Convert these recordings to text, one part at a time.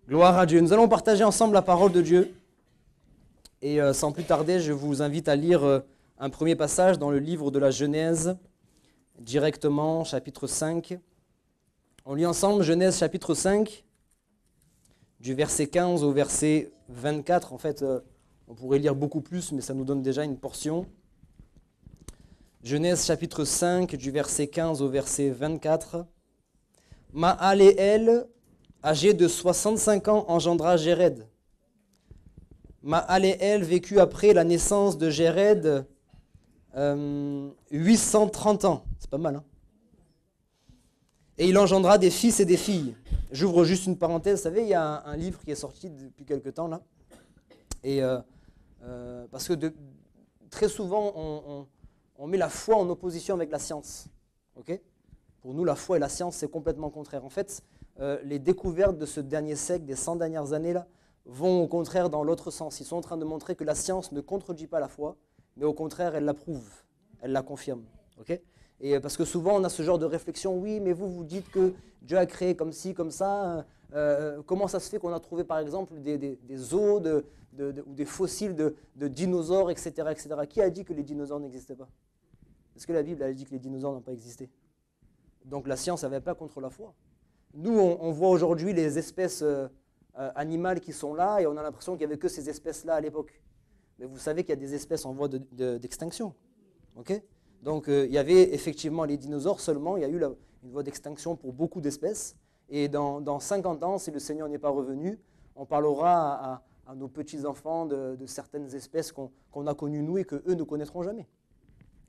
Gloire à Dieu. Nous allons partager ensemble la parole de Dieu. Et sans plus tarder, je vous invite à lire un premier passage dans le livre de la Genèse, directement, chapitre 5. On lit ensemble Genèse chapitre 5, du verset 15 au verset 24. En fait, on pourrait lire beaucoup plus, mais ça nous donne déjà une portion. Genèse chapitre 5, du verset 15 au verset 24. Maaléel, âgé de 65 ans, engendra Jéred. Maaléel vécut après la naissance de Jéred 830 ans. C'est pas mal, hein? Et il engendra des fils et des filles. J'ouvre juste une parenthèse. Vous savez, il y a un livre qui est sorti depuis quelque temps, là. Et parce que très souvent, on met la foi en opposition avec la science. Ok ? Pour nous, la foi et la science, c'est complètement contraire. En fait, les découvertes de ce dernier siècle, des 100 dernières années, là, vont au contraire dans l'autre sens. Ils sont en train de montrer que la science ne contredit pas la foi, mais au contraire, elle l'approuve, elle la confirme. Okay ? Et parce que souvent, on a ce genre de réflexion, oui, mais vous dites que Dieu a créé comme ci, comme ça. Comment ça se fait qu'on a trouvé, par exemple, des os ou des fossiles de dinosaures, etc., etc. Qui a dit que les dinosaures n'existaient pas? Est-ce que la Bible a dit que les dinosaures n'ont pas existé? Donc la science n'avait pas contre la foi. Nous, on voit aujourd'hui les espèces animales qui sont là et on a l'impression qu'il n'y avait que ces espèces-là à l'époque. Mais vous savez qu'il y a des espèces en voie d'extinction. Okay ? Donc il y avait effectivement les dinosaures seulement, il y a eu une voie d'extinction pour beaucoup d'espèces. Et dans 50 ans, si le Seigneur n'est pas revenu, on parlera à nos petits-enfants de certaines espèces qu'on a connues nous et qu'eux ne connaîtront jamais.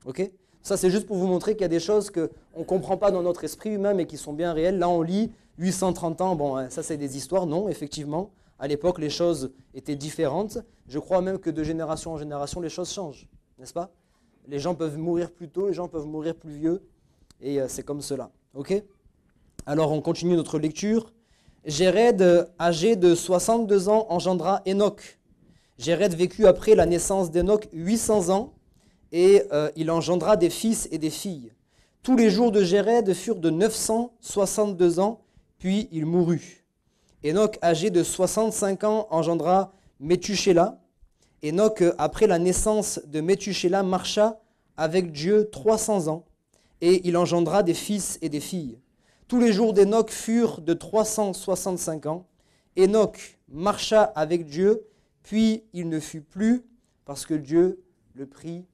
Ok ? Ça, c'est juste pour vous montrer qu'il y a des choses qu'on ne comprend pas dans notre esprit humain, mais qui sont bien réelles. Là, on lit 830 ans. Bon, ça, c'est des histoires. Non, effectivement, à l'époque, les choses étaient différentes. Je crois même que de génération en génération, les choses changent. N'est-ce pas? Les gens peuvent mourir plus tôt, les gens peuvent mourir plus vieux. Et c'est comme cela. Ok? Alors, on continue notre lecture. Jéred, âgé de 62 ans, engendra Enoch. Jéred vécut après la naissance d'Enoch 800 ans. Et il engendra des fils et des filles. Tous les jours de Jéred furent de 962 ans, puis il mourut. Enoch, âgé de 65 ans, engendra Méthusélah. Enoch, après la naissance de Méthusélah, marcha avec Dieu 300 ans, et il engendra des fils et des filles. Tous les jours d'Enoch furent de 365 ans. Enoch marcha avec Dieu, puis il ne fut plus, parce que Dieu le prit.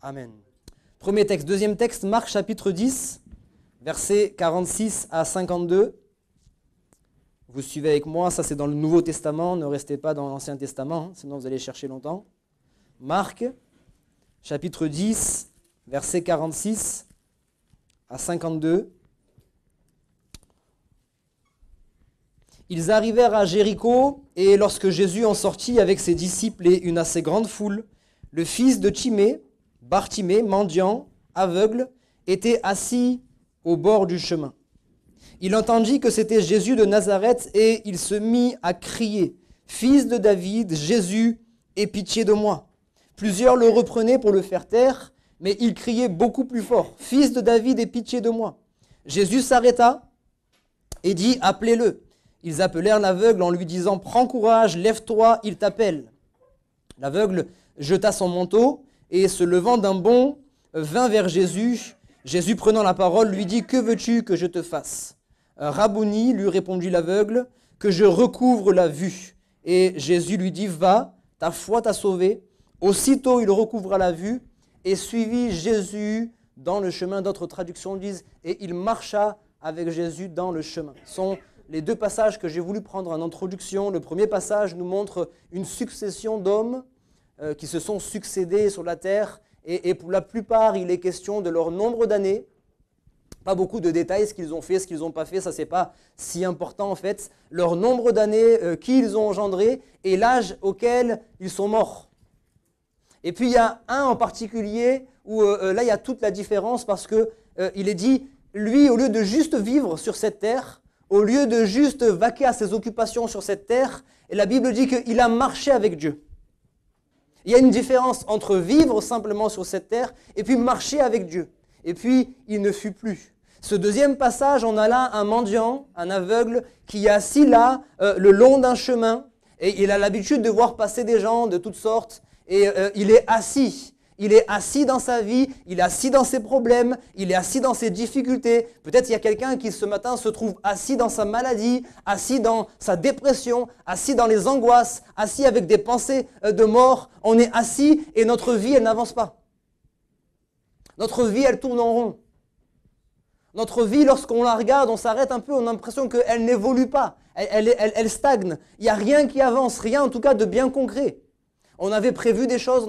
Amen. Premier texte. Deuxième texte, Marc chapitre 10, versets 46 à 52. Vous suivez avec moi, ça c'est dans le Nouveau Testament, ne restez pas dans l'Ancien Testament, sinon vous allez chercher longtemps. Marc chapitre 10, versets 46 à 52. Ils arrivèrent à Jéricho, et lorsque Jésus en sortit avec ses disciples et une assez grande foule, le fils de Timée, Bartimée, mendiant, aveugle, était assis au bord du chemin. Il entendit que c'était Jésus de Nazareth et il se mit à crier « Fils de David, Jésus, aie pitié de moi !» Plusieurs le reprenaient pour le faire taire, mais il criait beaucoup plus fort « Fils de David, aie pitié de moi !» Jésus s'arrêta et dit « Appelez-le !» Ils appelèrent l'aveugle en lui disant « Prends courage, lève-toi, il t'appelle !» L'aveugle jeta son manteau et se levant d'un bond, vint vers Jésus. Jésus, prenant la parole, lui dit « Que veux-tu que je te fasse ?» Rabouni, lui répondit l'aveugle, « Que je recouvre la vue. » Et Jésus lui dit « Va, ta foi t'a sauvé. » Aussitôt il recouvra la vue et suivit Jésus dans le chemin. D'autres traductions disent « Et il marcha avec Jésus dans le chemin. » Ce sont les deux passages que j'ai voulu prendre en introduction. Le premier passage nous montre une succession d'hommes qui se sont succédés sur la terre, et pour la plupart, il est question de leur nombre d'années. Pas beaucoup de détails, ce qu'ils ont fait, ce qu'ils n'ont pas fait, ça c'est pas si important en fait. Leur nombre d'années, qui ils ont engendré, et l'âge auquel ils sont morts. Et puis il y a un en particulier, où là il y a toute la différence, parce que il est dit, lui, au lieu de juste vivre sur cette terre, au lieu de juste vaquer à ses occupations sur cette terre, et la Bible dit qu'il a marché avec Dieu. Il y a une différence entre vivre simplement sur cette terre et puis marcher avec Dieu. Et puis, il ne fut plus. Ce deuxième passage, on a là un mendiant, un aveugle, qui est assis là, le long d'un chemin, et il a l'habitude de voir passer des gens de toutes sortes, et il est assis. Il est assis dans sa vie, il est assis dans ses problèmes, il est assis dans ses difficultés. Peut-être il y a quelqu'un qui ce matin se trouve assis dans sa maladie, assis dans sa dépression, assis dans les angoisses, assis avec des pensées de mort. On est assis et notre vie, elle n'avance pas. Notre vie, elle tourne en rond. Notre vie, lorsqu'on la regarde, on s'arrête un peu, on a l'impression qu'elle n'évolue pas, elle stagne. Il n'y a rien qui avance, rien en tout cas de bien concret. On avait prévu des choses,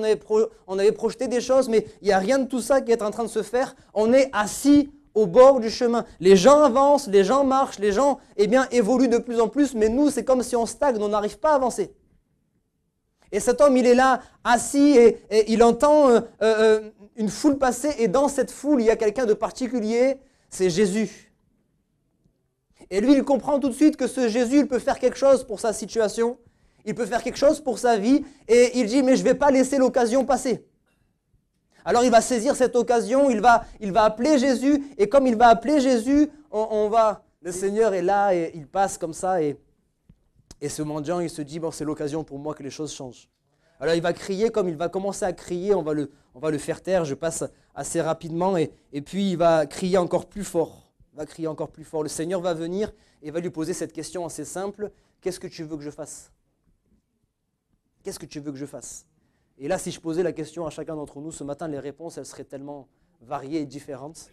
on avait projeté des choses, mais il n'y a rien de tout ça qui est en train de se faire. On est assis au bord du chemin. Les gens avancent, les gens marchent, les gens évoluent de plus en plus, mais nous, c'est comme si on stagne, on n'arrive pas à avancer. Et cet homme, il est là, assis, et il entend une foule passer, et dans cette foule, il y a quelqu'un de particulier, c'est Jésus. Et lui, il comprend tout de suite que ce Jésus, il peut faire quelque chose pour sa situation. Il peut faire quelque chose pour sa vie et il dit, mais je ne vais pas laisser l'occasion passer. Alors il va saisir cette occasion, il va appeler Jésus et comme il va appeler Jésus, le Seigneur est là et il passe comme ça et ce mendiant, il se dit, bon, c'est l'occasion pour moi que les choses changent. Alors il va crier, comme il va commencer à crier, on va le faire taire, je passe assez rapidement et puis il va crier encore plus fort. Le Seigneur va venir et va lui poser cette question assez simple, qu'est-ce que tu veux que je fasse ? Qu'est-ce que tu veux que je fasse? Et là, si je posais la question à chacun d'entre nous ce matin, les réponses, elles seraient tellement variées et différentes.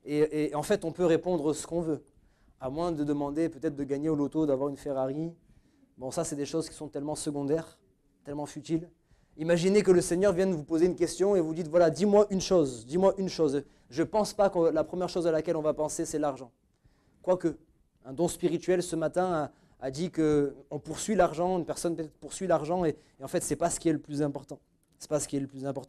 Et en fait, on peut répondre ce qu'on veut, à moins de demander peut-être de gagner au loto, d'avoir une Ferrari. Bon, ça, c'est des choses qui sont tellement secondaires, tellement futiles. Imaginez que le Seigneur vienne vous poser une question et vous dites, voilà, dis-moi une chose. Je ne pense pas que la première chose à laquelle on va penser, c'est l'argent. Quoique, un don spirituel ce matin a dit qu'on poursuit l'argent, une personne peut-être poursuit l'argent et en fait, ce n'est pas ce qui est le plus important.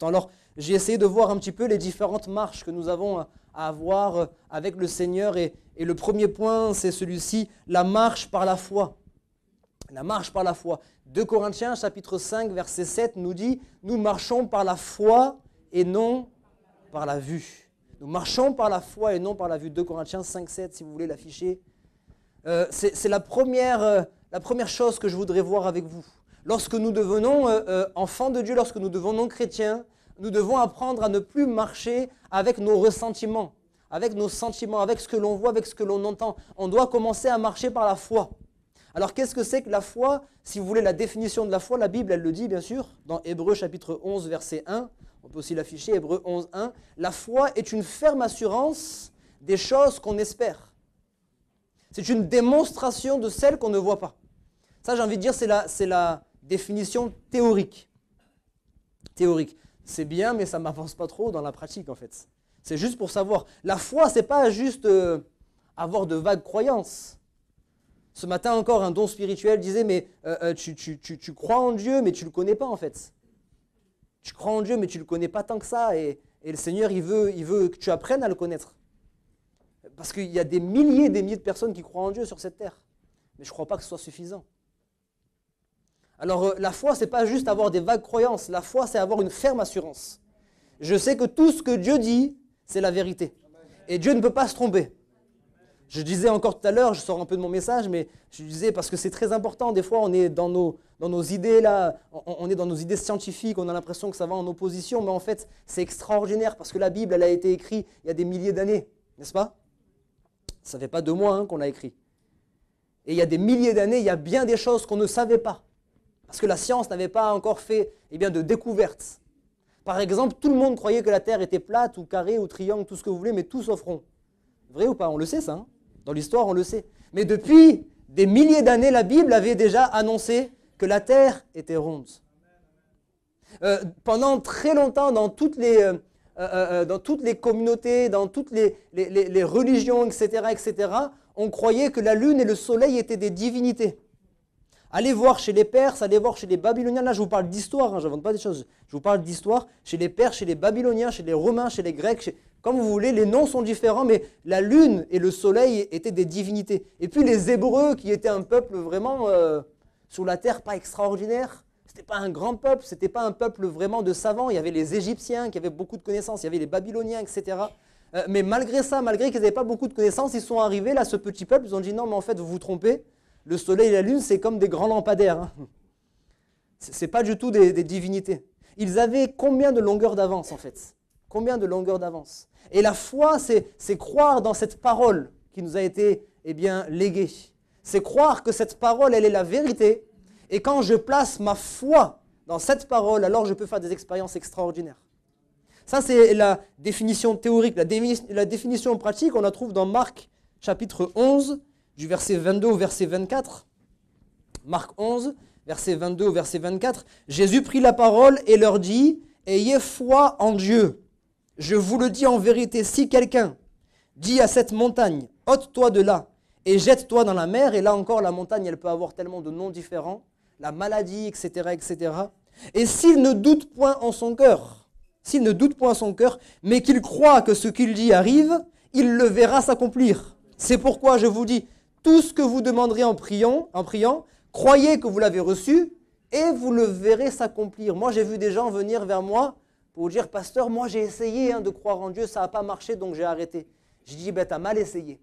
Alors, j'ai essayé de voir un petit peu les différentes marches que nous avons à avoir avec le Seigneur et le premier point, c'est celui-ci, la marche par la foi. La marche par la foi. 2 Corinthiens chapitre 5 verset 7 nous dit « Nous marchons par la foi et non par la vue ». Nous marchons par la foi et non par la vue. 2 Corinthiens 5, 7 si vous voulez l'afficher. C'est la première chose que je voudrais voir avec vous. Lorsque nous devenons enfants de Dieu, lorsque nous devenons chrétiens, nous devons apprendre à ne plus marcher avec nos ressentiments, avec nos sentiments, avec ce que l'on voit, avec ce que l'on entend. On doit commencer à marcher par la foi. Alors qu'est-ce que c'est que la foi? Si vous voulez la définition de la foi, la Bible, elle le dit bien sûr, dans Hébreux chapitre 11, verset 1. On peut aussi l'afficher, Hébreux 11, 1. La foi est une ferme assurance des choses qu'on espère. C'est une démonstration de celles qu'on ne voit pas. Ça, j'ai envie de dire, c'est la définition théorique. C'est bien, mais ça ne m'avance pas trop dans la pratique, en fait. C'est juste pour savoir. La foi, ce n'est pas juste avoir de vagues croyances. Ce matin encore, un don spirituel disait, mais tu crois en Dieu, mais tu ne le connais pas, en fait. Tu crois en Dieu, mais tu ne le connais pas tant que ça. Et le Seigneur, il veut que tu apprennes à le connaître. Parce qu'il y a des milliers et des milliers de personnes qui croient en Dieu sur cette terre. Mais je ne crois pas que ce soit suffisant. Alors la foi, ce n'est pas juste avoir des vagues croyances. La foi, c'est avoir une ferme assurance. Je sais que tout ce que Dieu dit, c'est la vérité. Et Dieu ne peut pas se tromper. Je disais encore tout à l'heure, je sors un peu de mon message, mais je disais parce que c'est très important. Des fois, on est dans nos idées là, on est dans nos idées scientifiques, on a l'impression que ça va en opposition, mais en fait, c'est extraordinaire parce que la Bible, elle a été écrite il y a des milliers d'années, n'est-ce pas? Ça ne fait pas 2 mois qu'on l'a écrit. Et il y a des milliers d'années, il y a bien des choses qu'on ne savait pas. Parce que la science n'avait pas encore fait de découvertes. Par exemple, tout le monde croyait que la Terre était plate ou carrée ou triangle, tout ce que vous voulez, mais tout sauf rond. Vrai ou pas? On le sait ça, hein? Dans l'histoire, on le sait. Mais depuis des milliers d'années, la Bible avait déjà annoncé que la Terre était ronde. Pendant très longtemps, dans toutes les communautés, dans toutes les religions, etc., on croyait que la lune et le soleil étaient des divinités. Allez voir chez les Perses, allez voir chez les Babyloniens. Là, je vous parle d'histoire, je n'invente pas des choses. Je vous parle d'histoire chez les Perses, chez les Babyloniens, chez les Romains, chez les Grecs. Comme vous voulez, les noms sont différents, mais la lune et le soleil étaient des divinités. Et puis les Hébreux, qui étaient un peuple vraiment sur la terre, pas extraordinaire. Ce n'était pas un grand peuple, ce n'était pas un peuple vraiment de savants. Il y avait les Égyptiens qui avaient beaucoup de connaissances, il y avait les Babyloniens, etc. Mais malgré ça, malgré qu'ils n'avaient pas beaucoup de connaissances, ils sont arrivés, là, ce petit peuple, ils ont dit non, mais en fait, vous vous trompez. Le soleil et la lune, c'est comme des grands lampadaires. Hein. Ce n'est pas du tout des divinités. Ils avaient combien de longueur d'avance, en fait? Combien de longueur d'avance? Et la foi, c'est croire dans cette parole qui nous a été léguée. C'est croire que cette parole, elle est la vérité. Et quand je place ma foi dans cette parole, alors je peux faire des expériences extraordinaires. Ça, c'est la définition théorique. La définition pratique, on la trouve dans Marc, chapitre 11, du verset 22 au verset 24. Marc 11, verset 22 au verset 24. Jésus prit la parole et leur dit, « Ayez foi en Dieu. Je vous le dis en vérité, si quelqu'un dit à cette montagne, « ôte-toi de là et jette-toi dans la mer », et là encore, la montagne, elle peut avoir tellement de noms différents, la maladie, etc., etc. Et s'il ne doute point en son cœur, mais qu'il croit que ce qu'il dit arrive, il le verra s'accomplir. C'est pourquoi je vous dis, tout ce que vous demanderez en priant, croyez que vous l'avez reçu et vous le verrez s'accomplir. Moi, j'ai vu des gens venir vers moi pour dire, pasteur, moi j'ai essayé de croire en Dieu, ça n'a pas marché, donc j'ai arrêté. Je dis, t'as mal essayé.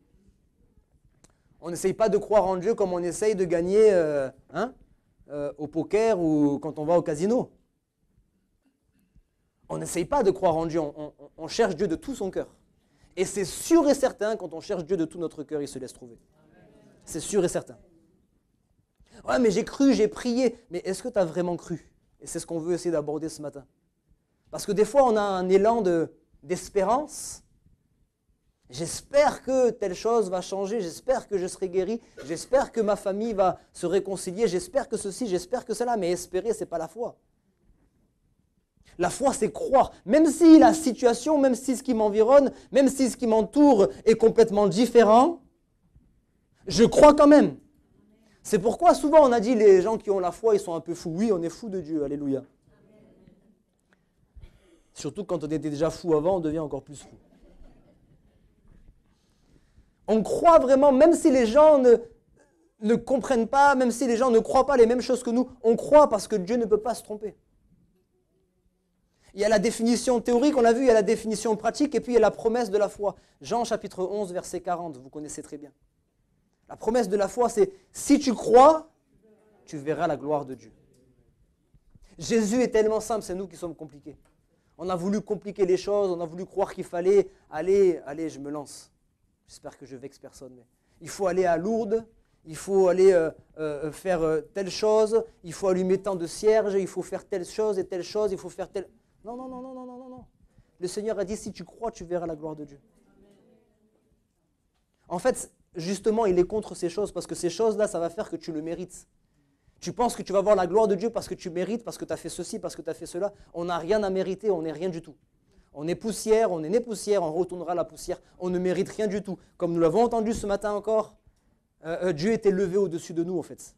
On n'essaye pas de croire en Dieu comme on essaye de gagner au poker ou quand on va au casino. On n'essaye pas de croire en Dieu, on cherche Dieu de tout son cœur. Et c'est sûr et certain, quand on cherche Dieu de tout notre cœur, il se laisse trouver. C'est sûr et certain. Ouais, mais j'ai cru, j'ai prié. Mais est-ce que tu as vraiment cru? Et c'est ce qu'on veut essayer d'aborder ce matin. Parce que des fois, on a un élan d'espérance. J'espère que telle chose va changer, j'espère que je serai guéri, j'espère que ma famille va se réconcilier, j'espère que ceci, j'espère que cela. Mais espérer, ce n'est pas la foi. La foi, c'est croire. Même si la situation, même si ce qui m'environne, même si ce qui m'entoure est complètement différent, je crois quand même. C'est pourquoi souvent on a dit les gens qui ont la foi, ils sont un peu fous. Oui, on est fous de Dieu, alléluia. Surtout quand on était déjà fou avant, on devient encore plus fou. On croit vraiment, même si les gens ne comprennent pas, même si les gens ne croient pas les mêmes choses que nous, on croit parce que Dieu ne peut pas se tromper. Il y a la définition théorique, on l'a vu, il y a la définition pratique, et puis il y a la promesse de la foi. Jean chapitre 11, verset 40, vous connaissez très bien. La promesse de la foi, c'est « Si tu crois, tu verras la gloire de Dieu ». Jésus est tellement simple, c'est nous qui sommes compliqués. On a voulu compliquer les choses, on a voulu croire qu'il fallait « Allez, je me lance ». J'espère que je vexe personne, mais il faut aller à Lourdes, il faut aller faire telle chose, il faut allumer tant de cierges, il faut faire telle chose et telle chose, il faut faire telle... Non, non, non, non, non, non, non. Le Seigneur a dit, si tu crois, tu verras la gloire de Dieu. En fait, justement, il est contre ces choses, parce que ces choses-là, ça va faire que tu le mérites. Tu penses que tu vas voir la gloire de Dieu parce que tu mérites, parce que tu as fait ceci, parce que tu as fait cela. On n'a rien à mériter, on n'est rien du tout. On est poussière, on est né poussière, on retournera à la poussière. On ne mérite rien du tout. Comme nous l'avons entendu ce matin encore, Dieu était levé au-dessus de nous, en fait.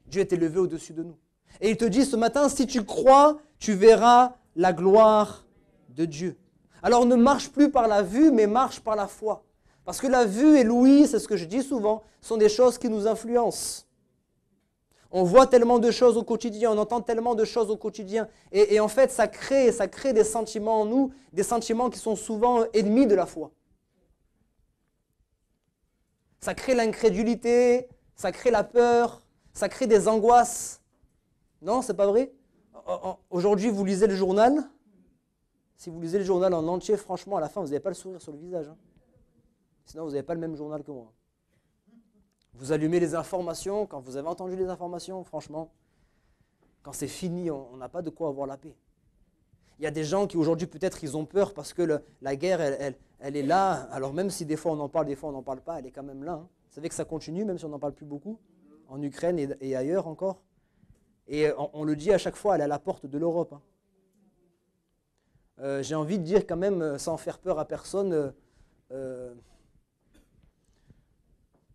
Dieu était levé au-dessus de nous. Et il te dit ce matin, si tu crois, tu verras la gloire de Dieu. Alors ne marche plus par la vue, mais marche par la foi. Parce que la vue et l'ouïe, c'est ce que je dis souvent, sont des choses qui nous influencent. On voit tellement de choses au quotidien, on entend tellement de choses au quotidien. Et en fait, ça crée des sentiments en nous, des sentiments qui sont souvent ennemis de la foi. Ça crée l'incrédulité, ça crée la peur, ça crée des angoisses. Non, c'est pas vrai? Aujourd'hui, vous lisez le journal. Si vous lisez le journal en entier, franchement, à la fin, vous n'avez pas le sourire sur le visage. Hein. Sinon, vous n'avez pas le même journal que moi. Vous allumez les informations, quand vous avez entendu les informations, franchement, quand c'est fini, on n'a pas de quoi avoir la paix. Il y a des gens qui aujourd'hui, peut-être, ils ont peur parce que la guerre, elle est là. Alors même si des fois on en parle, des fois on n'en parle pas, elle est quand même là. Hein. Vous savez que ça continue, même si on n'en parle plus beaucoup, en Ukraine et ailleurs encore. Et on le dit à chaque fois, elle est à la porte de l'Europe. Hein. J'ai envie de dire quand même, sans faire peur à personne,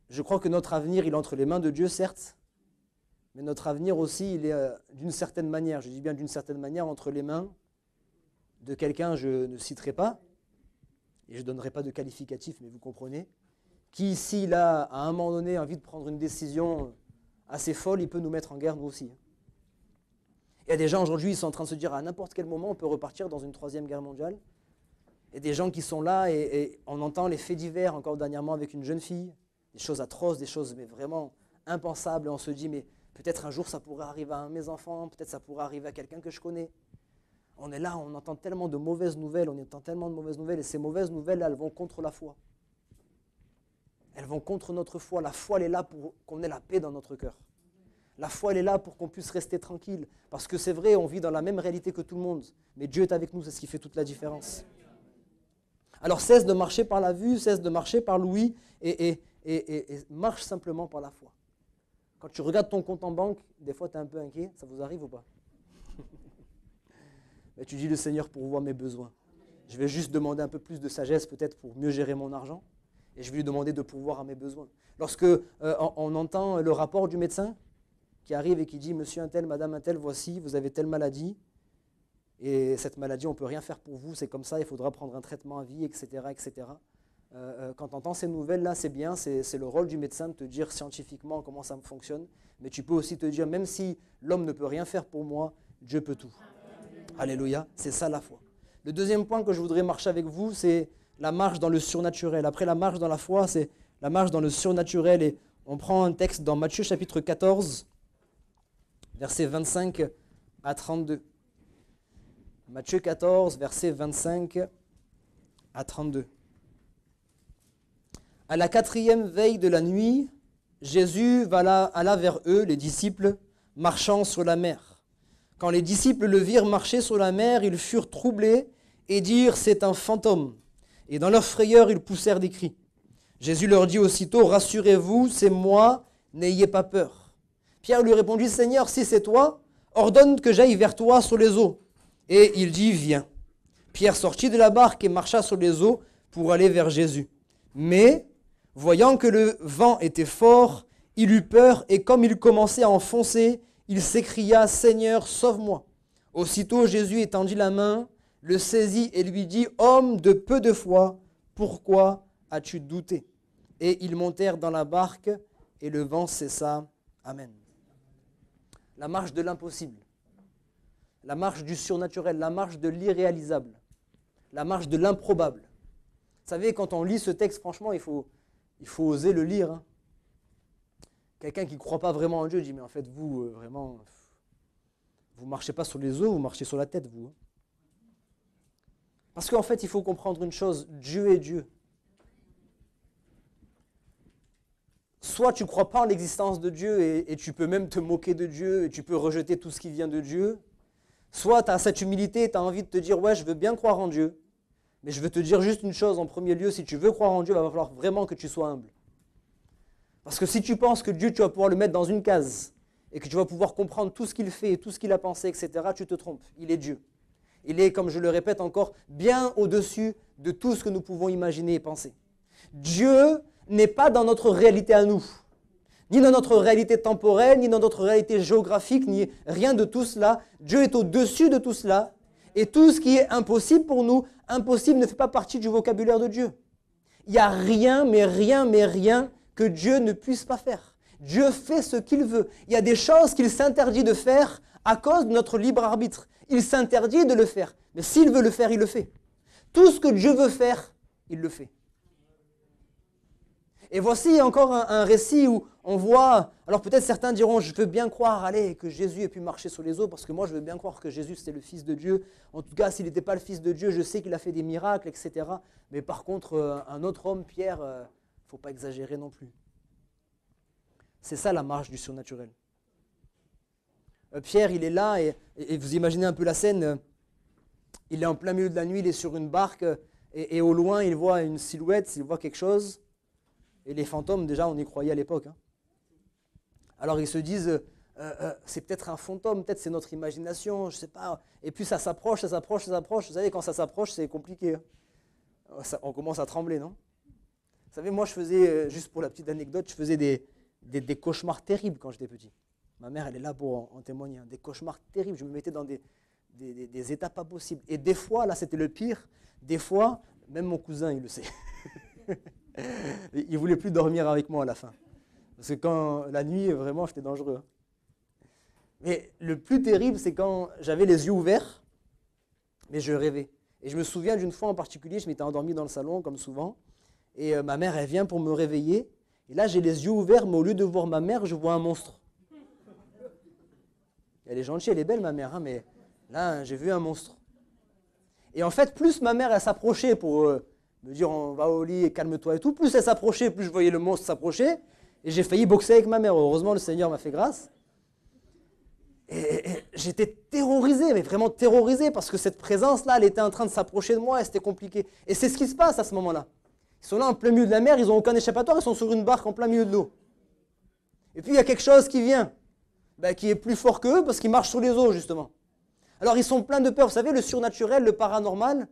je crois que notre avenir, il est entre les mains de Dieu, certes, mais notre avenir aussi, il est d'une certaine manière, je dis bien d'une certaine manière, entre les mains de quelqu'un, je ne citerai pas, et je ne donnerai pas de qualificatif, mais vous comprenez, qui ici, là, à un moment donné, a envie de prendre une décision assez folle, il peut nous mettre en guerre, nous aussi. Il y a des gens aujourd'hui, ils sont en train de se dire, à n'importe quel moment, on peut repartir dans une 3e guerre mondiale. Et des gens qui sont là et on entend les faits divers encore dernièrement avec une jeune fille, des choses atroces, des choses mais vraiment impensables. Et on se dit, mais peut-être un jour ça pourrait arriver à un de mes enfants, peut-être ça pourrait arriver à quelqu'un que je connais. On est là, on entend tellement de mauvaises nouvelles, et ces mauvaises nouvelles, elles vont contre la foi. Elles vont contre notre foi. La foi, elle est là pour qu'on ait la paix dans notre cœur. La foi, elle est là pour qu'on puisse rester tranquille. Parce que c'est vrai, on vit dans la même réalité que tout le monde. Mais Dieu est avec nous, c'est ce qui fait toute la différence. Alors cesse de marcher par la vue, cesse de marcher par l'ouïe et marche simplement par la foi. Quand tu regardes ton compte en banque, des fois tu es un peu inquiet, ça vous arrive ou pas? Mais tu dis le Seigneur pourvoit mes besoins. Je vais juste demander un peu plus de sagesse peut-être pour mieux gérer mon argent et je vais lui demander de pourvoir à mes besoins. Lorsque on entend le rapport du médecin qui arrive et qui dit « Monsieur un tel, Madame un tel, voici, vous avez telle maladie et cette maladie, on ne peut rien faire pour vous, c'est comme ça, il faudra prendre un traitement à vie, etc. etc. » Quand tu entends ces nouvelles-là, c'est bien, c'est le rôle du médecin de te dire scientifiquement comment ça fonctionne, mais tu peux aussi te dire, même si l'homme ne peut rien faire pour moi, Dieu peut tout. Alléluia, c'est ça la foi. Le deuxième point que je voudrais marcher avec vous, c'est la marche dans le surnaturel. Après la marche dans la foi, c'est la marche dans le surnaturel. Et on prend un texte dans Matthieu chapitre 14, versets 25 à 32. Matthieu 14, versets 25 à 32. À la 4e veille de la nuit, Jésus alla vers eux, les disciples, marchant sur la mer. Quand les disciples le virent marcher sur la mer, ils furent troublés et dirent « C'est un fantôme ». Et dans leur frayeur, ils poussèrent des cris. Jésus leur dit aussitôt « Rassurez-vous, c'est moi, n'ayez pas peur ». Pierre lui répondit « Seigneur, si c'est toi, ordonne que j'aille vers toi sur les eaux. » Et il dit « Viens ». Pierre sortit de la barque et marcha sur les eaux pour aller vers Jésus. Mais, voyant que le vent était fort, il eut peur et comme il commençait à enfoncer, il s'écria « Seigneur, sauve-moi ». Aussitôt Jésus étendit la main, le saisit et lui dit « Homme de peu de foi, pourquoi as-tu douté ?» Et ils montèrent dans la barque et le vent cessa. Amen. La marche de l'impossible, la marche du surnaturel, la marche de l'irréalisable, la marche de l'improbable. Vous savez, quand on lit ce texte, franchement, il faut oser le lire. Hein. Quelqu'un qui ne croit pas vraiment en Dieu dit, mais en fait, vous, vraiment, vous ne marchez pas sur les eaux, vous marchez sur la tête, vous. Hein. Parce qu'en fait, il faut comprendre une chose, Dieu est Dieu. Soit tu ne crois pas en l'existence de Dieu et tu peux même te moquer de Dieu et tu peux rejeter tout ce qui vient de Dieu. Soit tu as cette humilité et tu as envie de te dire, ouais, je veux bien croire en Dieu. Mais je veux te dire juste une chose en premier lieu, si tu veux croire en Dieu, il va falloir vraiment que tu sois humble. Parce que si tu penses que Dieu, tu vas pouvoir le mettre dans une case et que tu vas pouvoir comprendre tout ce qu'il fait et tout ce qu'il a pensé, etc., tu te trompes. Il est Dieu. Il est, comme je le répète encore, bien au-dessus de tout ce que nous pouvons imaginer et penser. Dieu n'est pas dans notre réalité à nous, ni dans notre réalité temporelle, ni dans notre réalité géographique, ni rien de tout cela. Dieu est au-dessus de tout cela. Et tout ce qui est impossible pour nous, impossible ne fait pas partie du vocabulaire de Dieu. Il n'y a rien, mais rien que Dieu ne puisse pas faire. Dieu fait ce qu'il veut. Il y a des choses qu'il s'interdit de faire à cause de notre libre arbitre. Il s'interdit de le faire. Mais s'il veut le faire, il le fait. Tout ce que Dieu veut faire, il le fait. Et voici encore un récit où on voit, alors peut-être certains diront, je veux bien croire, allez, que Jésus ait pu marcher sur les eaux, parce que moi je veux bien croire que Jésus c'était le Fils de Dieu. En tout cas, s'il n'était pas le Fils de Dieu, je sais qu'il a fait des miracles, etc. Mais par contre, un autre homme, Pierre, il ne faut pas exagérer non plus. C'est ça la marche du surnaturel. Pierre, il est là, et vous imaginez un peu la scène, il est en plein milieu de la nuit, il est sur une barque, et au loin, il voit une silhouette, il voit quelque chose. Et les fantômes, déjà, on y croyait à l'époque. Hein. Alors ils se disent, c'est peut-être un fantôme, peut-être c'est notre imagination, je ne sais pas. Et puis ça s'approche. Vous savez, quand ça s'approche, c'est compliqué. Hein. On commence à trembler, non? Vous savez, moi, je faisais, juste pour la petite anecdote, je faisais des cauchemars terribles quand j'étais petit. Ma mère, elle est là pour en témoigner. Hein. Des cauchemars terribles. Je me mettais dans des états pas possibles. Et des fois, là, c'était le pire. Des fois, même mon cousin, il le sait. Il ne voulait plus dormir avec moi à la fin. Parce que quand la nuit, vraiment, j'étais dangereux. Hein. Mais le plus terrible, c'est quand j'avais les yeux ouverts, mais je rêvais. Et je me souviens d'une fois en particulier, je m'étais endormi dans le salon, comme souvent. Et ma mère, elle vient pour me réveiller. Et là, j'ai les yeux ouverts, mais au lieu de voir ma mère, je vois un monstre. Elle est gentille, elle est belle, ma mère, hein, mais là, j'ai vu un monstre. Et en fait, plus ma mère, elle s'approchait pour me dire, on va au lit et calme-toi et tout, plus elle s'approchait, plus je voyais le monstre s'approcher. Et j'ai failli boxer avec ma mère. Heureusement, le Seigneur m'a fait grâce. Et j'étais terrorisé, mais vraiment terrorisé, parce que cette présence-là, elle était en train de s'approcher de moi et c'était compliqué. Et c'est ce qui se passe à ce moment-là. Ils sont là en plein milieu de la mer, ils n'ont aucun échappatoire, ils sont sur une barque en plein milieu de l'eau. Et puis il y a quelque chose qui vient, qui est plus fort qu'eux, parce qu'il marche sur les eaux, justement. Alors ils sont pleins de peur. Vous savez, le surnaturel, le paranormal,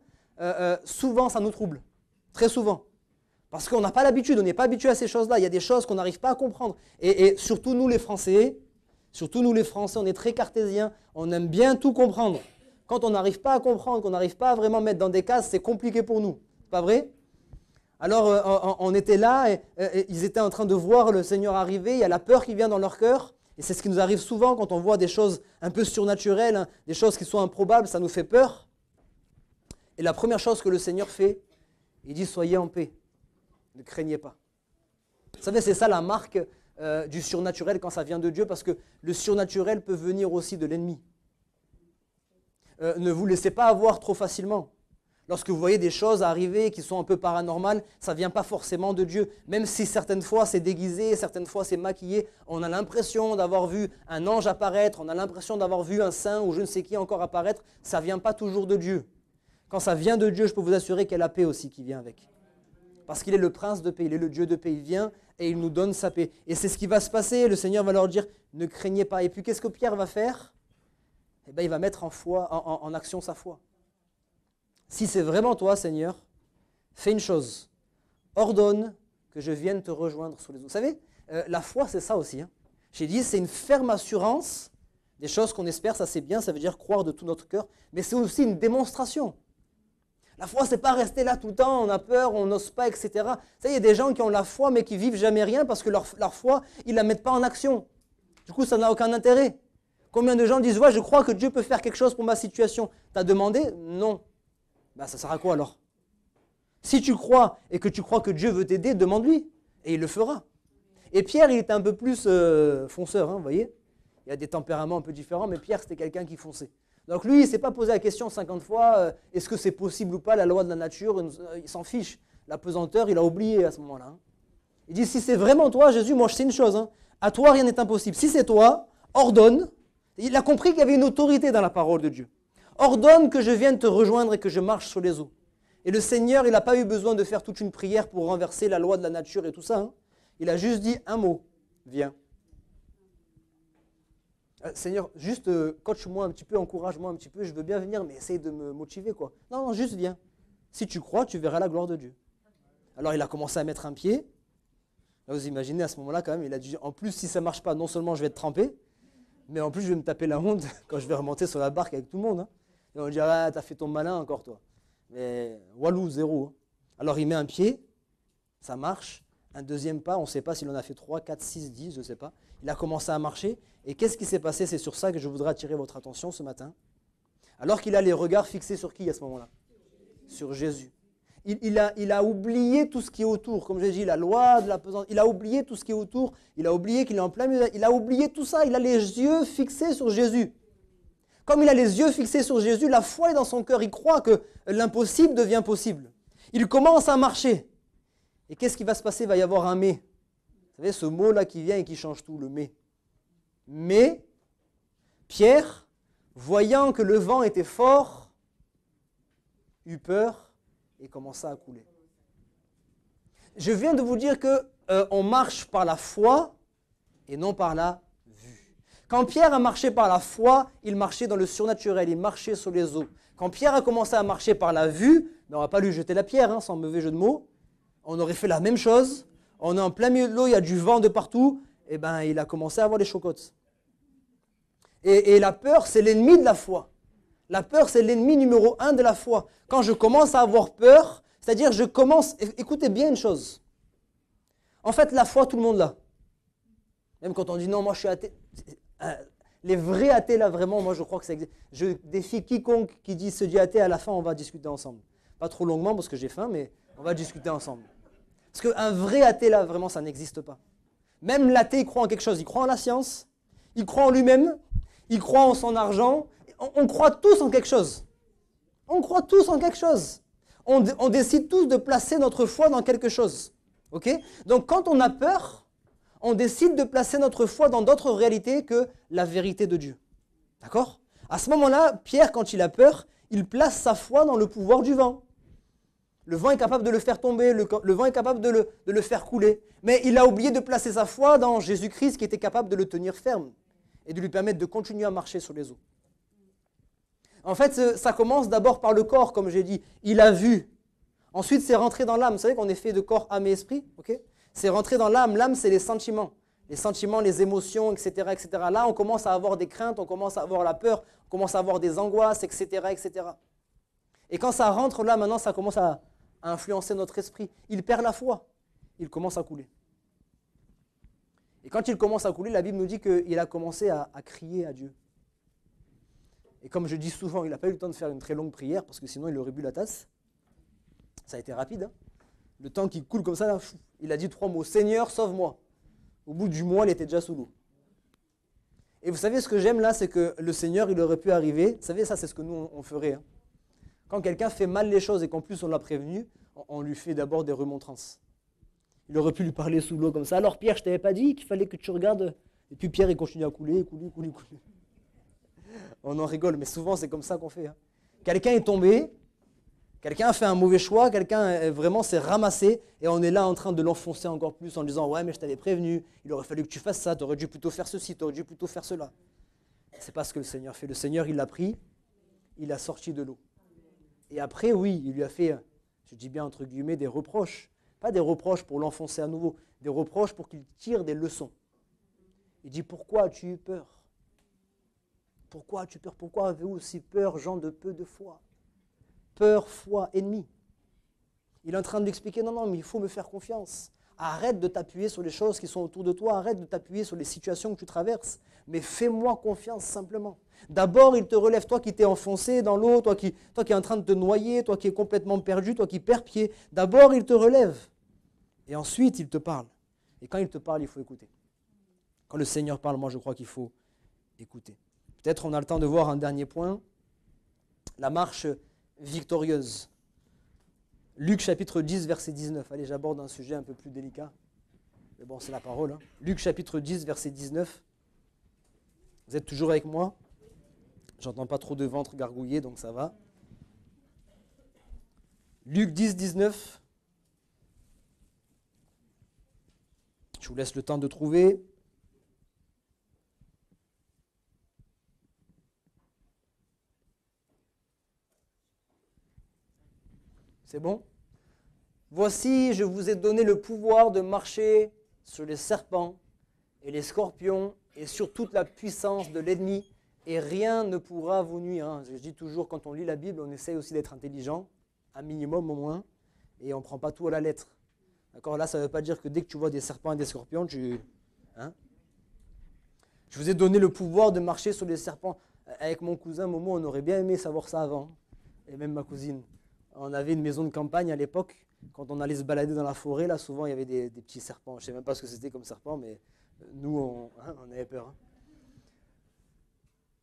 souvent ça nous trouble. Très souvent. Parce qu'on n'a pas l'habitude, on n'est pas habitué à ces choses-là. Il y a des choses qu'on n'arrive pas à comprendre. Et surtout nous les Français, on est très cartésiens, on aime bien tout comprendre. Quand on n'arrive pas à comprendre, qu'on n'arrive pas à vraiment mettre dans des cases, c'est compliqué pour nous. C'est pas vrai ? Alors on était là et ils étaient en train de voir le Seigneur arriver, il y a la peur qui vient dans leur cœur. Et c'est ce qui nous arrive souvent quand on voit des choses un peu surnaturelles, hein, des choses qui sont improbables, ça nous fait peur. Et la première chose que le Seigneur fait, il dit « Soyez en paix, ne craignez pas ». Vous savez, c'est ça la marque du surnaturel quand ça vient de Dieu, parce que le surnaturel peut venir aussi de l'ennemi. Ne vous laissez pas avoir trop facilement. Lorsque vous voyez des choses arriver qui sont un peu paranormales, ça ne vient pas forcément de Dieu. Même si certaines fois c'est déguisé, certaines fois c'est maquillé, on a l'impression d'avoir vu un ange apparaître, on a l'impression d'avoir vu un saint ou je ne sais qui encore apparaître, ça ne vient pas toujours de Dieu. Quand ça vient de Dieu, je peux vous assurer qu'il y a la paix aussi qui vient avec. Parce qu'il est le prince de paix, il est le Dieu de paix, il vient et il nous donne sa paix. Et c'est ce qui va se passer, le Seigneur va leur dire, ne craignez pas. Et puis qu'est-ce que Pierre va faire ? Eh bien, il va mettre en action sa foi. Si c'est vraiment toi, Seigneur, fais une chose. Ordonne que je vienne te rejoindre sur les eaux. Vous savez, la foi, c'est ça aussi. Hein. J'ai dit, c'est une ferme assurance des choses qu'on espère, ça c'est bien, ça veut dire croire de tout notre cœur, mais c'est aussi une démonstration. La foi, c'est pas rester là tout le temps, on a peur, on n'ose pas, etc. Vous savez, il y a des gens qui ont la foi, mais qui vivent jamais rien parce que leur foi, ils la mettent pas en action. Du coup, ça n'a aucun intérêt. Combien de gens disent, ouais, je crois que Dieu peut faire quelque chose pour ma situation. T'as demandé ? Non. Ben, ça sert à quoi alors ? Si tu crois et que tu crois que Dieu veut t'aider, demande-lui et il le fera. Et Pierre, il était un peu plus fonceur, hein, vous voyez ? Il y a des tempéraments un peu différents, mais Pierre, c'était quelqu'un qui fonçait. Donc lui, il ne s'est pas posé la question 50 fois, est-ce que c'est possible ou pas la loi de la nature ? Il s'en fiche. La pesanteur, il a oublié à ce moment-là. Hein. Il dit, si c'est vraiment toi, Jésus, moi je sais une chose, hein, à toi rien n'est impossible. Si c'est toi, ordonne. Il a compris qu'il y avait une autorité dans la parole de Dieu. Ordonne que je vienne te rejoindre et que je marche sur les eaux. Et le Seigneur, il n'a pas eu besoin de faire toute une prière pour renverser la loi de la nature et tout ça. Hein. Il a juste dit un mot, viens. Seigneur, juste coach-moi un petit peu, encourage-moi un petit peu, je veux bien venir, mais essaye de me motiver, quoi. Non, non, juste viens. Si tu crois, tu verras la gloire de Dieu. Alors il a commencé à mettre un pied. Là, vous imaginez, à ce moment-là, quand même, il a dit, en plus, si ça ne marche pas, non seulement je vais être trempé, mais en plus, je vais me taper la honte quand je vais remonter sur la barque avec tout le monde. Hein. Et on va dire, ah, t'as fait ton malin encore, toi. Mais walou, zéro. Hein. Alors il met un pied, ça marche. Un deuxième pas, on ne sait pas s'il en a fait 3, 4, 6, 10, je ne sais pas. Il a commencé à marcher. Et qu'est-ce qui s'est passé ? C'est sur ça que je voudrais attirer votre attention ce matin. Alors qu'il a les regards fixés sur qui à ce moment-là ? Sur Jésus. Il a oublié tout ce qui est autour. Comme j'ai dit, la loi de la pesante. Il a oublié tout ce qui est autour. Il a oublié qu'il est en plein milieu. Il a oublié tout ça. Il a les yeux fixés sur Jésus. Comme il a les yeux fixés sur Jésus, la foi est dans son cœur. Il croit que l'impossible devient possible. Il commence à marcher. Et qu'est-ce qui va se passer ? Il va y avoir un « mais ». Vous savez, ce mot-là qui vient et qui change tout, le « mais ». Mais Pierre, voyant que le vent était fort, eut peur et commença à couler. Je viens de vous dire qu'on marche par la foi et non par la vue. Quand Pierre a marché par la foi, il marchait dans le surnaturel, il marchait sur les eaux. Quand Pierre a commencé à marcher par la vue, on n'aura pas lui jeter la pierre, hein, sans mauvais jeu de mots, on aurait fait la même chose, on est en plein milieu de l'eau, il y a du vent de partout, et ben il a commencé à avoir les chocottes. Et la peur, c'est l'ennemi de la foi. La peur, c'est l'ennemi numéro 1 de la foi. Quand je commence à avoir peur, c'est-à-dire je commence, écoutez bien une chose. En fait, la foi, tout le monde l'a. Même quand on dit non, moi je suis athée. Les vrais athées, là, vraiment, moi, je crois que ça existe. Je défie quiconque qui dit ce Dieu athée, à la fin, on va discuter ensemble. Pas trop longuement, parce que j'ai faim, mais on va discuter ensemble. Parce qu'un vrai athée, là, vraiment, ça n'existe pas. Même l'athée, il croit en quelque chose. Il croit en la science, il croit en lui-même, il croit en son argent. On croit tous en quelque chose. On croit tous en quelque chose. On décide tous de placer notre foi dans quelque chose. Ok? Donc, quand on a peur, on décide de placer notre foi dans d'autres réalités que la vérité de Dieu. D'accord? À ce moment-là, Pierre, quand il a peur, il place sa foi dans le pouvoir du vent. Le vent est capable de le faire tomber, le vent est capable de le faire couler. Mais il a oublié de placer sa foi dans Jésus-Christ qui était capable de le tenir ferme et de lui permettre de continuer à marcher sur les eaux. En fait, ça commence d'abord par le corps, comme j'ai dit. Il a vu. Ensuite, c'est rentré dans l'âme. Vous savez qu'on est fait de corps, âme et esprit, ok? C'est rentré dans l'âme. L'âme, c'est les sentiments, les émotions, etc., etc. Là, on commence à avoir des craintes, on commence à avoir la peur, on commence à avoir des angoisses, etc., etc. Et quand ça rentre là, maintenant, ça commence à influencer notre esprit. Il perd la foi. Il commence à couler. Et quand il commence à couler, la Bible nous dit qu'il a commencé à crier à Dieu. Et comme je dis souvent, il n'a pas eu le temps de faire une très longue prière, parce que sinon, il aurait bu la tasse. Ça a été rapide, hein. Le temps qui coule comme ça, là, il a dit 3 mots. Seigneur, sauve-moi. Au bout du mois, il était déjà sous l'eau. Et vous savez, ce que j'aime là, c'est que le Seigneur, il aurait pu arriver. Vous savez, ça, c'est ce que nous, on ferait. Hein. Quand quelqu'un fait mal les choses et qu'en plus, on l'a prévenu, on lui fait d'abord des remontrances. Il aurait pu lui parler sous l'eau comme ça. Alors, Pierre, je t'avais pas dit qu'il fallait que tu regardes. Et puis, Pierre, il continue à couler. On en rigole, mais souvent, c'est comme ça qu'on fait. Hein. Quelqu'un est tombé. Quelqu'un a fait un mauvais choix, quelqu'un vraiment s'est ramassé et on est là en train de l'enfoncer encore plus en disant « Ouais, mais je t'avais prévenu, il aurait fallu que tu fasses ça, tu aurais dû plutôt faire ceci, tu aurais dû plutôt faire cela. » C'est pas ce que le Seigneur fait. Le Seigneur, il l'a pris, il l'a sorti de l'eau. Et après, oui, il lui a fait, je dis bien entre guillemets, des reproches. Pas des reproches pour l'enfoncer à nouveau, des reproches pour qu'il tire des leçons. Il dit « Pourquoi as-tu eu peur? Pourquoi as-tu peur? Pourquoi avez-vous aussi peur, gens de peu de foi ?» Peur, foi, ennemi. Il est en train de lui expliquer, non, mais il faut me faire confiance. Arrête de t'appuyer sur les choses qui sont autour de toi, arrête de t'appuyer sur les situations que tu traverses, mais fais-moi confiance simplement. D'abord, il te relève, toi qui t'es enfoncé dans l'eau, toi qui es en train de te noyer, toi qui es complètement perdu, toi qui perds pied. D'abord, il te relève. Et ensuite, il te parle. Et quand il te parle, il faut écouter. Quand le Seigneur parle, moi, je crois qu'il faut écouter. Peut-être on a le temps de voir un dernier point. La marche victorieuse. Luc chapitre 10, verset 19. Allez, j'aborde un sujet un peu plus délicat. Mais bon, c'est la parole. Hein. Luc chapitre 10, verset 19. Vous êtes toujours avec moi? J'entends pas trop de ventre gargouiller, donc ça va. Luc 10, 19. Je vous laisse le temps de trouver. C'est bon? Voici, je vous ai donné le pouvoir de marcher sur les serpents et les scorpions et sur toute la puissance de l'ennemi et rien ne pourra vous nuire. Hein. Je dis toujours, quand on lit la Bible, on essaye aussi d'être intelligent, un minimum au moins, et on ne prend pas tout à la lettre. D'accord? Là, ça ne veut pas dire que dès que tu vois des serpents et des scorpions, hein? Je vous ai donné le pouvoir de marcher sur les serpents. Avec mon cousin Momo, on aurait bien aimé savoir ça avant, et même ma cousine. On avait une maison de campagne à l'époque. Quand on allait se balader dans la forêt, là, souvent, il y avait des petits serpents. Je ne sais même pas ce que c'était comme serpent, mais nous, on avait peur. Hein.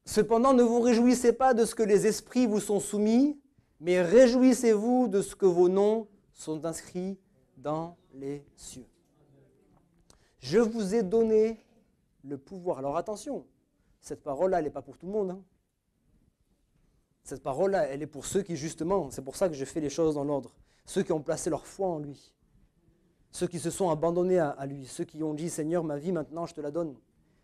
Cependant, ne vous réjouissez pas de ce que les esprits vous sont soumis, mais réjouissez-vous de ce que vos noms sont inscrits dans les cieux. Je vous ai donné le pouvoir. Alors attention, cette parole-là, elle n'est pas pour tout le monde. Hein. Cette parole-là, elle est pour ceux qui, justement, c'est pour ça que je fais les choses dans l'ordre, ceux qui ont placé leur foi en lui, ceux qui se sont abandonnés à lui, ceux qui ont dit « Seigneur, ma vie maintenant, je te la donne.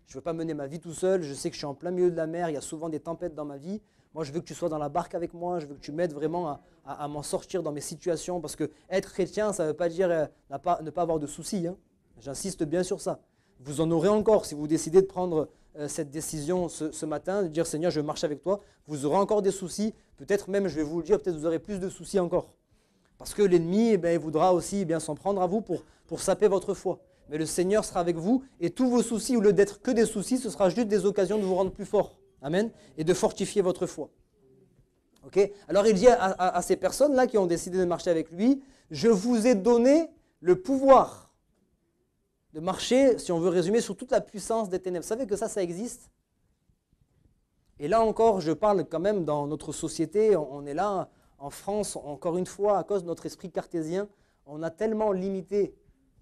Je ne veux pas mener ma vie tout seul, je sais que je suis en plein milieu de la mer, il y a souvent des tempêtes dans ma vie. Moi, je veux que tu sois dans la barque avec moi, je veux que tu m'aides vraiment à m'en sortir dans mes situations, parce que être chrétien, ça ne veut pas dire ne pas avoir de soucis. Hein. J'insiste bien sur ça. Vous en aurez encore si vous décidez de prendre cette décision ce matin, de dire Seigneur, je marche avec toi, vous aurez encore des soucis, peut-être même, je vais vous le dire, peut-être vous aurez plus de soucis encore. Parce que l'ennemi, il voudra aussi s'en prendre à vous pour saper votre foi. Mais le Seigneur sera avec vous et tous vos soucis, au lieu d'être que des soucis, ce sera juste des occasions de vous rendre plus fort. Amen. Et de fortifier votre foi. Okay. Alors il dit à ces personnes-là qui ont décidé de marcher avec lui, je vous ai donné le pouvoir de marcher, si on veut résumer, sur toute la puissance des ténèbres. Vous savez que ça existe? Et là encore, je parle quand même dans notre société, on est là en France, encore une fois, à cause de notre esprit cartésien, on a tellement limité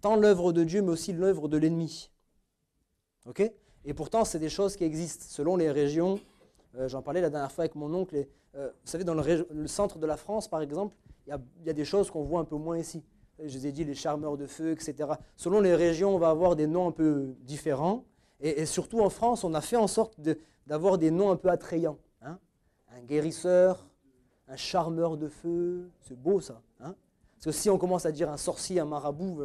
tant l'œuvre de Dieu, mais aussi l'œuvre de l'ennemi. Okay. Et pourtant, c'est des choses qui existent selon les régions. J'en parlais la dernière fois avec mon oncle. Vous savez, dans le centre de la France, par exemple, il y a des choses qu'on voit un peu moins ici. Je vous ai dit les charmeurs de feu, etc. Selon les régions, on va avoir des noms un peu différents. Et surtout en France, on a fait en sorte d'avoir des noms un peu attrayants. Hein. Un guérisseur, un charmeur de feu, c'est beau ça. Hein. Parce que si on commence à dire un sorcier, un marabout,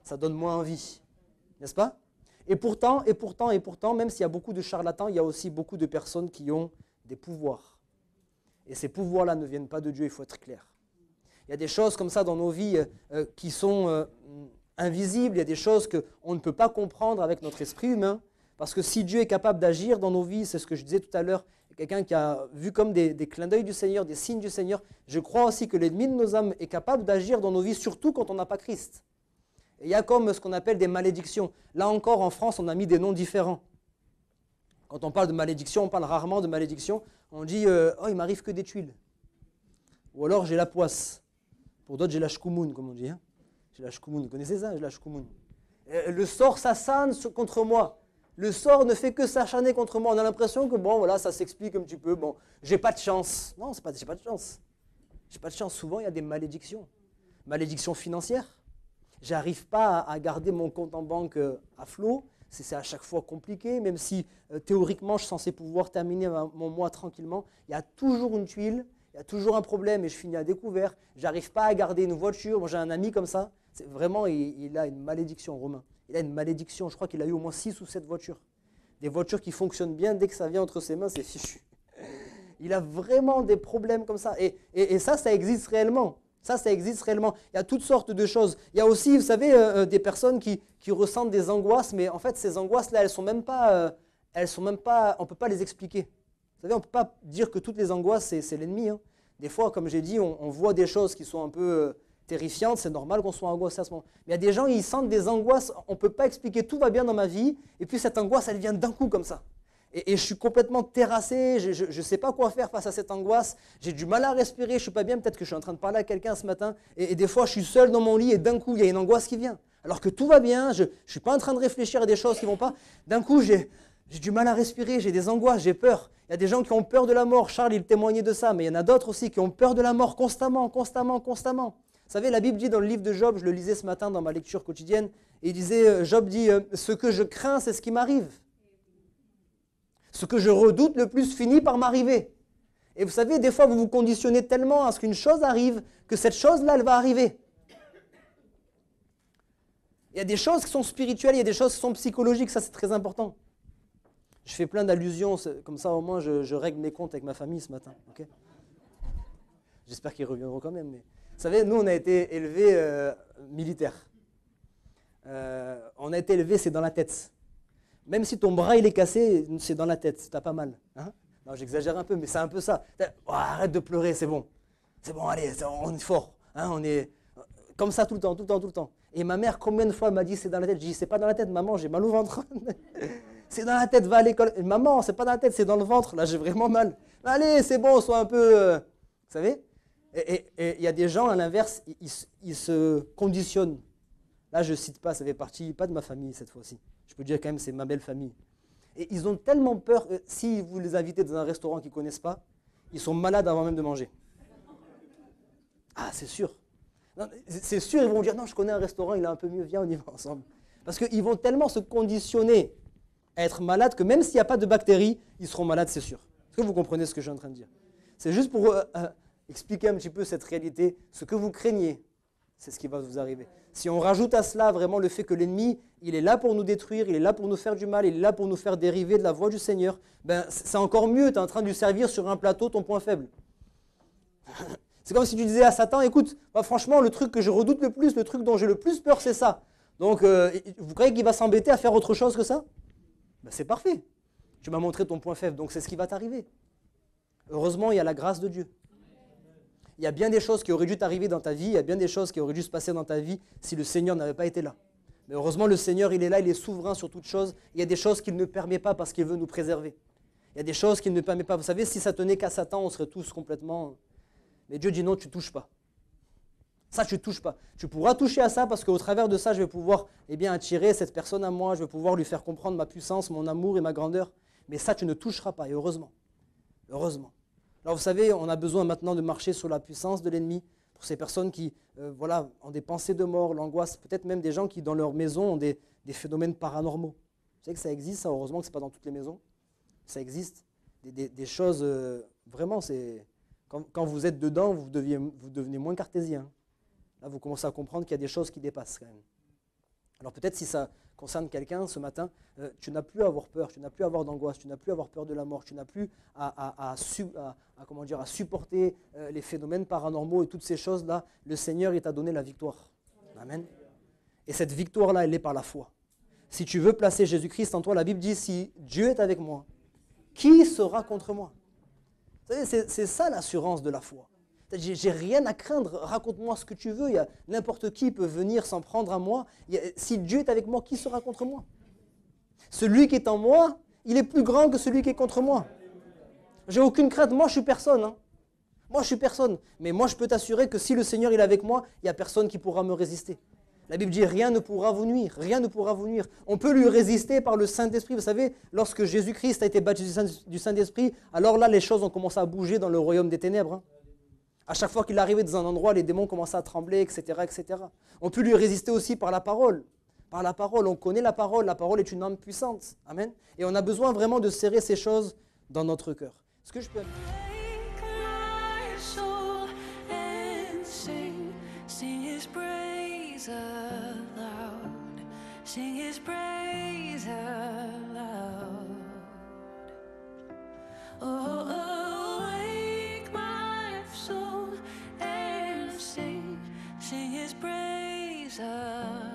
ça donne moins envie. N'est-ce pas? Et pourtant, même s'il y a beaucoup de charlatans, il y a aussi beaucoup de personnes qui ont des pouvoirs. Et ces pouvoirs-là ne viennent pas de Dieu, il faut être clair. Il y a des choses comme ça dans nos vies qui sont invisibles, il y a des choses qu'on ne peut pas comprendre avec notre esprit humain, parce que si Dieu est capable d'agir dans nos vies, c'est ce que je disais tout à l'heure, quelqu'un qui a vu comme des clins d'œil du Seigneur, des signes du Seigneur, je crois aussi que l'ennemi de nos âmes est capable d'agir dans nos vies, surtout quand on n'a pas Christ. Et il y a comme ce qu'on appelle des malédictions. Là encore, en France, on a mis des noms différents. Quand on parle de malédiction, on parle rarement de malédiction. On dit oh, il m'arrive que des tuiles. Ou alors j'ai la poisse. Pour d'autres, j'ai la shkoumoun, comme on dit. Hein. J'ai la shkoumoun. Vous connaissez ça? J'ai la shkoumoun. Le sort s'assane contre moi. Le sort ne fait que s'acharner contre moi. On a l'impression que bon, voilà, ça s'explique un petit peu. Bon, j'ai pas de chance. Non, c'est pas, j'ai pas de chance. J'ai pas de chance. Souvent, il y a des malédictions. Malédictions financières. J'arrive pas à garder mon compte en banque à flot. C'est à chaque fois compliqué, même si théoriquement je suis censé pouvoir terminer mon mois tranquillement. Il y a toujours une tuile, il y a toujours un problème et je finis à découvert. J'arrive pas à garder une voiture. Moi j'ai un ami comme ça. C'est vraiment, il a une malédiction, Romain. Il a une malédiction. Je crois qu'il a eu au moins 6 ou 7 voitures. Des voitures qui fonctionnent bien. Dès que ça vient entre ses mains, c'est fichu. Il a vraiment des problèmes comme ça. Et ça existe réellement. Ça existe réellement. Il y a toutes sortes de choses. Il y a aussi, vous savez, des personnes qui ressentent des angoisses, mais en fait, ces angoisses-là, elles sont même pas, on ne peut pas les expliquer. Vous savez, on ne peut pas dire que toutes les angoisses, c'est l'ennemi. Hein. Des fois, comme j'ai dit, on voit des choses qui sont un peu terrifiantes. C'est normal qu'on soit angoissé à ce moment. Mais il y a des gens, ils sentent des angoisses. On ne peut pas expliquer. Tout va bien dans ma vie. Et puis, cette angoisse, elle vient d'un coup comme ça. Et je suis complètement terrassé, je ne sais pas quoi faire face à cette angoisse, j'ai du mal à respirer, je ne suis pas bien, peut-être que je suis en train de parler à quelqu'un ce matin, et des fois je suis seul dans mon lit et d'un coup il y a une angoisse qui vient. Alors que tout va bien, je ne suis pas en train de réfléchir à des choses qui ne vont pas, d'un coup j'ai du mal à respirer, j'ai des angoisses, j'ai peur. Il y a des gens qui ont peur de la mort, Charles il témoignait de ça, mais il y en a d'autres aussi qui ont peur de la mort constamment. Vous savez, la Bible dit dans le livre de Job, je le lisais ce matin dans ma lecture quotidienne, et il disait, Job dit, ce que je crains c'est ce qui m'arrive. Ce que je redoute le plus finit par m'arriver. Et vous savez, des fois, vous vous conditionnez tellement à ce qu'une chose arrive, que cette chose-là, elle va arriver. Il y a des choses qui sont spirituelles, il y a des choses qui sont psychologiques, ça c'est très important. Je fais plein d'allusions, comme ça au moins je règle mes comptes avec ma famille ce matin. Okay. J'espère qu'ils reviendront quand même. Mais... Vous savez, nous on a été élevés militaires. On a été élevés, c'est dans la tête. Même si ton bras il est cassé, c'est dans la tête, t'as pas mal. Hein? Non, j'exagère un peu, mais c'est un peu ça. Oh, arrête de pleurer, c'est bon. C'est bon, allez, on est fort. Hein? On est comme ça tout le temps. Et ma mère, combien de fois elle m'a dit c'est dans la tête? Je dis c'est pas dans la tête, maman, j'ai mal au ventre. C'est dans la tête, va à l'école. Maman, c'est pas dans la tête, c'est dans le ventre. Là, j'ai vraiment mal. Allez, c'est bon, sois un peu... Vous savez? Et il y a des gens, à l'inverse, ils se conditionnent. Là, je ne cite pas, ça fait partie, pas de ma famille cette fois-ci. Je peux dire quand même, c'est ma belle famille. Et ils ont tellement peur, si vous les invitez dans un restaurant qu'ils ne connaissent pas, ils sont malades avant même de manger. Ah, c'est sûr. C'est sûr, ils vont dire, non, je connais un restaurant, il est un peu mieux, viens, on y va ensemble. Parce qu'ils vont tellement se conditionner à être malades que même s'il n'y a pas de bactéries, ils seront malades, c'est sûr. Est-ce que vous comprenez ce que je suis en train de dire? C'est juste pour expliquer un petit peu cette réalité. Ce que vous craignez, c'est ce qui va vous arriver. Si on rajoute à cela vraiment le fait que l'ennemi, il est là pour nous détruire, il est là pour nous faire du mal, il est là pour nous faire dériver de la voie du Seigneur, ben c'est encore mieux, tu es en train de lui servir sur un plateau ton point faible. C'est comme si tu disais à Satan, écoute, moi, franchement, le truc que je redoute le plus, le truc dont j'ai le plus peur, c'est ça. Donc, vous croyez qu'il va s'embêter à faire autre chose que ça? Ben, c'est parfait. Tu m'as montré ton point faible, donc c'est ce qui va t'arriver. Heureusement, il y a la grâce de Dieu. Il y a bien des choses qui auraient dû t'arriver dans ta vie, il y a bien des choses qui auraient dû se passer dans ta vie si le Seigneur n'avait pas été là. Mais heureusement, le Seigneur, il est là, il est souverain sur toutes choses. Il y a des choses qu'il ne permet pas parce qu'il veut nous préserver. Il y a des choses qu'il ne permet pas. Vous savez, si ça tenait qu'à Satan, on serait tous complètement... Mais Dieu dit non, tu ne touches pas. Ça, tu ne touches pas. Tu pourras toucher à ça parce qu'au travers de ça, je vais pouvoir attirer cette personne à moi, je vais pouvoir lui faire comprendre ma puissance, mon amour et ma grandeur. Mais ça, tu ne toucheras pas, et heureusement. Heureusement. Alors vous savez, on a besoin maintenant de marcher sur la puissance de l'ennemi pour ces personnes qui ont des pensées de mort, l'angoisse, peut-être même des gens qui dans leur maison ont des phénomènes paranormaux. Vous savez que ça existe, ça, heureusement que ce n'est pas dans toutes les maisons. Ça existe. Des choses, vraiment, c'est quand vous êtes dedans, vous devenez moins cartésien. Là, vous commencez à comprendre qu'il y a des choses qui dépassent quand même. Alors peut-être si ça concerne quelqu'un ce matin, tu n'as plus à avoir peur, tu n'as plus à avoir d'angoisse, tu n'as plus à avoir peur de la mort, tu n'as plus à supporter les phénomènes paranormaux et toutes ces choses-là. Le Seigneur, il t'a donné la victoire. Amen. Et cette victoire-là, elle est par la foi. Si tu veux placer Jésus-Christ en toi, la Bible dit, si Dieu est avec moi, qui sera contre moi? Vous savez, c'est ça l'assurance de la foi. J'ai rien à craindre, raconte-moi ce que tu veux, n'importe qui peut venir s'en prendre à moi. Si Dieu est avec moi, qui sera contre moi? Celui qui est en moi, il est plus grand que celui qui est contre moi. J'ai aucune crainte, moi je suis personne. Hein. Moi je suis personne, mais moi je peux t'assurer que si le Seigneur il est avec moi, il n'y a personne qui pourra me résister. La Bible dit rien ne pourra vous nuire, rien ne pourra vous nuire. On peut lui résister par le Saint-Esprit. Vous savez, lorsque Jésus-Christ a été baptisé du Saint-Esprit, alors là les choses ont commencé à bouger dans le royaume des ténèbres. Hein. À chaque fois qu'il arrivait dans un endroit, les démons commençaient à trembler, etc., etc. On peut lui résister aussi par la parole. Par la parole, on connaît la parole est une arme puissante. Amen. Et on a besoin vraiment de serrer ces choses dans notre cœur. Est-ce que je peux... Sing his praise aloud.